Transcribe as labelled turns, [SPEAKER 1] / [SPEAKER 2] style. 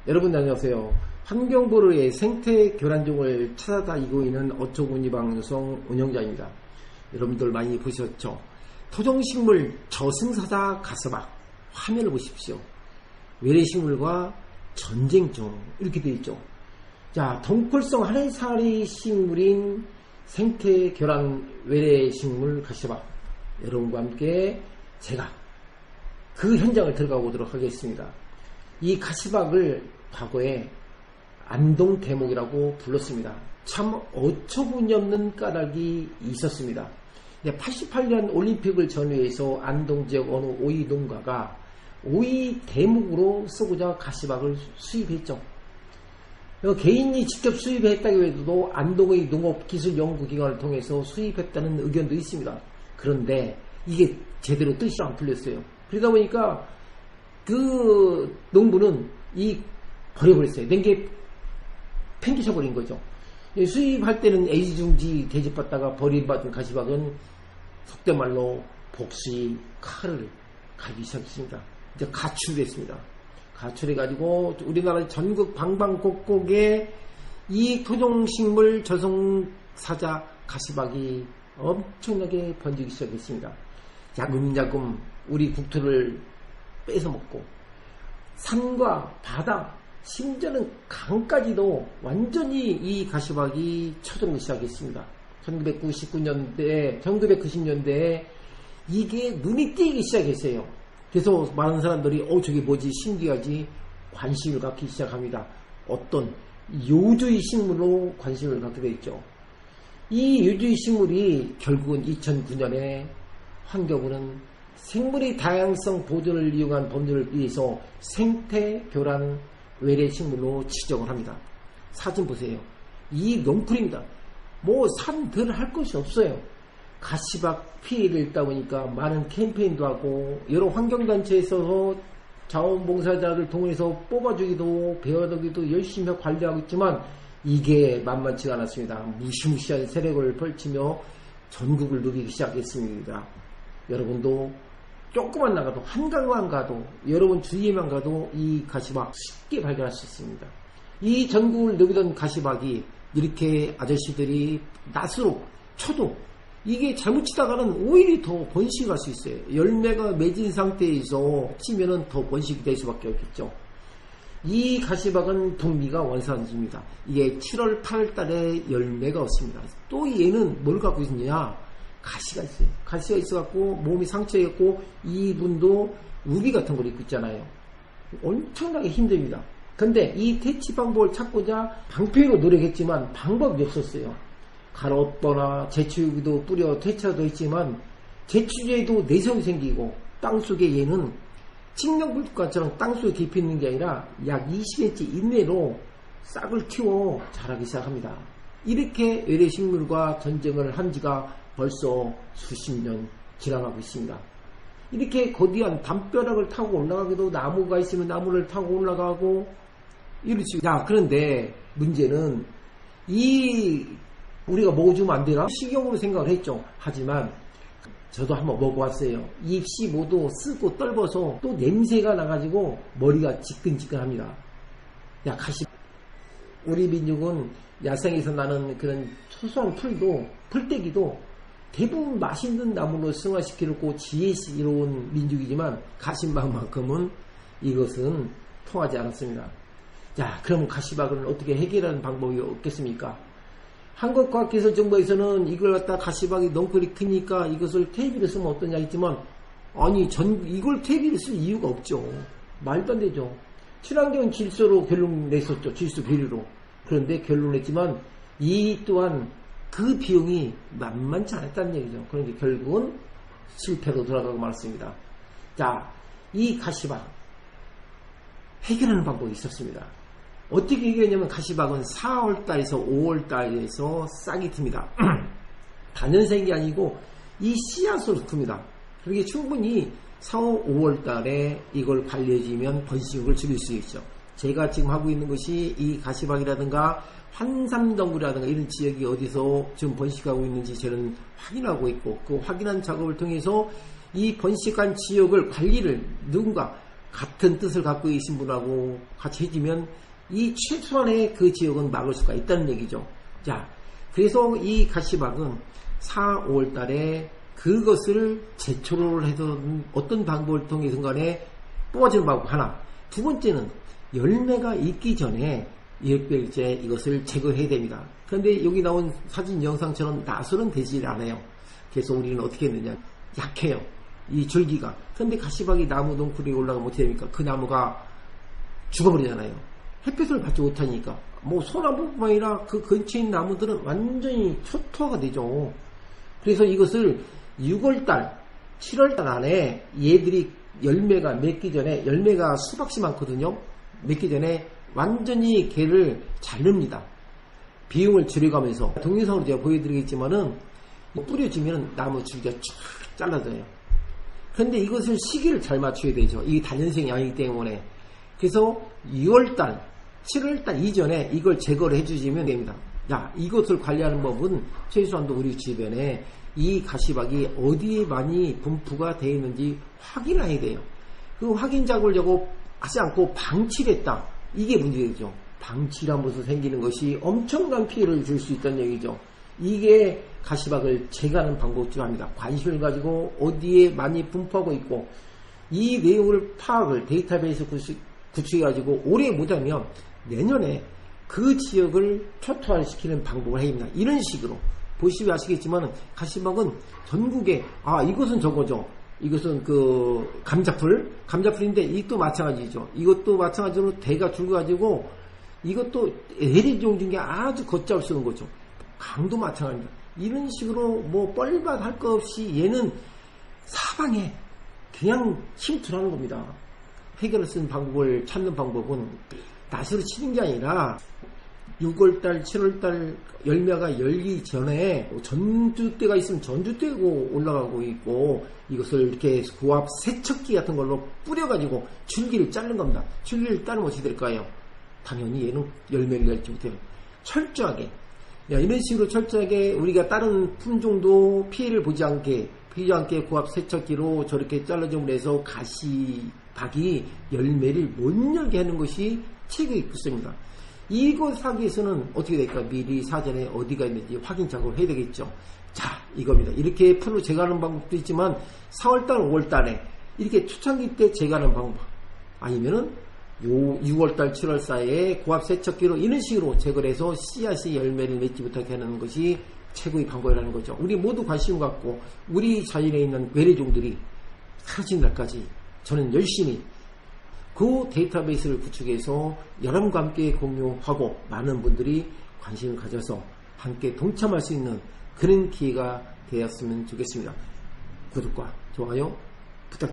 [SPEAKER 1] 여러분 안녕하세요. 환경보루의 생태 교란종을 찾아다니고 있는 어초군이 방송 운영자입니다. 여러분들 많이 보셨죠? 토종식물 저승사자 가스박 화면을 보십시오. 외래식물과 전쟁종 이렇게 되어 있죠. 자, 동물성 하늘살이 식물인 생태 교란 외래식물 가시박 여러분과 함께 제가 그 현장을 들어가 보도록 하겠습니다. 이 가시박을 과거에 안동대목이라고 불렀습니다. 참 어처구니 없는 까닭이 있었습니다. 88년 올림픽을 전후해서 안동 지역 어느 오이 농가가 오이 대목으로 쓰고자 가시박을 수입했죠. 개인이 직접 수입했다고 해도 안동의 농업기술연구기관을 통해서 수입했다는 의견도 있습니다. 그런데 이게 제대로 뜻이 안 풀렸어요. 그러다 보니까 그 농부는 버려버렸어요. 냉게 팽개쳐버린 거죠. 수입할 때는 애지중지 대접받다가 버림받은 가시박은 속된 말로 복수의 칼을 갈기 시작했습니다. 이제 가출됐습니다. 가출해가지고 우리나라 전국 방방곡곡에 이 토종식물 저승사자 가시박이 엄청나게 번지기 시작했습니다. 야금야금 우리 국토를 뺏어먹고 산과 바다 심지어는 강까지도 완전히 이 가시박이 쳐들어오기 시작했습니다. 1990년대에 이게 눈이 띄기 시작했어요. 그래서 많은 사람들이 저게 뭐지 신기하지 관심을 갖기 시작합니다. 어떤 요주의 식물로 관심을 갖게 되었죠. 이 요주의 식물이 결국은 2009년에 환경부는 생물의 다양성 보존을 이용한 법률을 위해서 생태교란 외래식물로 지정을 합니다. 사진 보세요. 이 농풀입니다. 산들 할 것이 없어요. 가시박 피해를 있다 보니까 많은 캠페인도 하고 여러 환경단체에서 자원봉사자를 통해서 뽑아주기도 배워두기도 열심히 관리하고 있지만 이게 만만치가 않았습니다. 무시무시한 세력을 펼치며 전국을 누비기 시작했습니다. 여러분도 조금만 나가도 한강만 가도 여러분 주위에만 가도 이 가시박 쉽게 발견할 수 있습니다. 이 전국을 누비던 가시박이 이렇게 아저씨들이 낫으로 쳐도 이게 잘못 치다가는 오히려 더 번식이 갈 수 있어요. 열매가 맺은 상태에서 치면은 더 번식이 될 수밖에 없겠죠. 이 가시박은 동미가 원산지입니다. 이게 7월 8월 달에 열매가 없습니다. 또 얘는 뭘 갖고 있느냐? 가시가 있어요. 가시가 있어갖고 몸이 상처였고 이분도 우비 같은 걸 입고 있잖아요. 엄청나게 힘듭니다. 근데 이 퇴치 방법을 찾고자 방패로 노력했지만 방법이 없었어요. 가로떠나 제초유기도 뿌려 퇴치도 했지만 제초제도 내성이 생기고 땅속에 얘는 측면불꽃처럼 땅속에 깊이 있는 게 아니라 약 20cm 이내로 싹을 틔워 자라기 시작합니다. 이렇게 외래식물과 전쟁을 한 지가 벌써 수십 년 지나가고 있습니다. 이렇게 거대한 담벼락을 타고 올라가기도 나무가 있으면 나무를 타고 올라가고 이렇지. 그런데 문제는 우리가 먹어주면 안 되나? 식용으로 생각을 했죠. 하지만 저도 한번 먹어봤어요. 입시 모두 쓰고 떨궈서 또 냄새가 나가지고 머리가 지끈지끈합니다. 우리 민족은 야생에서 나는 그런 소소한 풀떼기도 대부분 맛있는 나무로 승화시키려고 지혜스러운 민족이지만 가시박만큼은 이것은 통하지 않았습니다. 그럼 가시박을 어떻게 해결하는 방법이 없겠습니까? 한국과학기술정보에서는 이걸 갖다 가시박이 넝쿨이 크니까 이것을 퇴비로 쓰면 어떠냐 했지만 이걸 퇴비로 쓸 이유가 없죠. 말도 안 되죠. 친환경 질소로 결론 냈었죠. 질소 비료로. 그런데 결론 냈지만 이 또한 그 비용이 만만치 않았다는 얘기죠. 그런데 결국은 실패로 돌아가고 말았습니다. 이 가시박 해결하는 방법이 있었습니다. 어떻게 해결했냐면 가시박은 4월달에서 5월달에서 싹이 틉니다. 단연생이 아니고 이 씨앗으로 틉니다. 그렇게 충분히 4, 5월달에 이걸 관리해주면 번식을 줄일 수 있죠. 제가 지금 하고 있는 것이 이 가시박이라든가 환삼덩굴이라든가 이런 지역이 어디서 지금 번식하고 있는지 저는 확인하고 있고 그 확인한 작업을 통해서 이 번식한 지역을 관리를 누군가 같은 뜻을 갖고 계신 분하고 같이 해주면 이 최소한의 그 지역은 막을 수가 있다는 얘기죠. 자, 그래서 이 가시박은 4, 5월 달에 그것을 제초를 해서 어떤 방법을 통해서 간에 뽑아주는 방법 하나. 두 번째는 열매가 있기 전에 이렇게 이것을 제거해야 됩니다. 그런데 여기 나온 사진 영상처럼 나설은 되지 않아요. 그래서 우리는 어떻게 했느냐. 약해요. 이 줄기가. 그런데 가시박이 나무 덩굴에 올라가면 어떻게 됩니까? 그 나무가 죽어버리잖아요. 햇빛을 받지 못하니까. 뭐 소나무뿐만 아니라 그 근처에 있는 나무들은 완전히 초토화가 되죠. 그래서 이것을 6월달, 7월달 안에 얘들이 열매가 맺기 전에, 열매가 수박씨 많거든요. 맺기 전에 완전히 걔를 자릅니다. 비용을 줄여가면서 동영상으로 제가 보여드리겠지만은 뿌려주면 나무 줄기가 쫙 잘라져요. 그런데 이것을 시기를 잘 맞춰야 되죠. 이게 다년생 양이기 때문에. 그래서 6월달, 7월달 이전에 이걸 제거를 해주시면 됩니다. 자, 이것을 관리하는 법은 최소한도 우리 주변에 이 가시박이 어디에 많이 분포가 되어 있는지 확인해야 돼요. 그 확인 작업을 하지 않고 방치했다. 이게 문제죠. 방치하면서 생기는 것이 엄청난 피해를 줄 수 있다는 얘기죠. 이게 가시박을 제거하는 방법 중 합니다. 관심을 가지고 어디에 많이 분포하고 있고 이 내용을 파악을 데이터베이스 구축해가지고 올해 못하면 내년에 그 지역을 초토화시키는 방법을 해야 합니다. 이런 식으로 보시면 아시겠지만 가시박은 전국에 이것은 저거죠. 이것은 그 감자풀인데 이것도 마찬가지죠. 이것도 마찬가지로 대가 줄가지고 이것도 에리종 중에 아주 걷잡을 수 있는 거죠. 강도 마찬가지입니다. 이런 식으로 뭐 뻘밭 할 거 없이 얘는 사방에 그냥 침투하는 겁니다. 해결을 쓴 방법을 찾는 방법은 낫으로 치는 게 아니라 6월달, 7월달 열매가 열기 전에 전주대가 있으면 전주대고 올라가고 있고 이것을 이렇게 고압 세척기 같은 걸로 뿌려가지고 줄기를 자른 겁니다. 줄기를 자르면 어떻게 될까요? 당연히 얘는 열매를 낼지 못해요. 철저하게 이런 식으로 철저하게 우리가 다른 품종도 피해를 보지 않게 고압 세척기로 저렇게 잘라줌으로 해서 가시박이 열매를 못 열게 하는 것이 최고의 구성입니다. 이것 하기 위해서는 어떻게 될까? 미리 사전에 어디가 있는지 확인 작업을 해야 되겠죠. 자, 이겁니다. 이렇게 풀로 제거하는 방법도 있지만 4월달, 5월달에 이렇게 초창기 때 제거하는 방법 아니면은 6월달, 7월 사이에 고압 세척기로 이런 식으로 제거를 해서 씨앗이 열매를 맺지 못하게 하는 것이 최고의 방법이라는 거죠. 우리 모두 관심을 갖고 우리 자연에 있는 외래종들이 사라진 날까지 저는 열심히 그 데이터베이스를 구축해서 여러분과 함께 공유하고 많은 분들이 관심을 가져서 함께 동참할 수 있는 그런 기회가 되었으면 좋겠습니다. 구독과 좋아요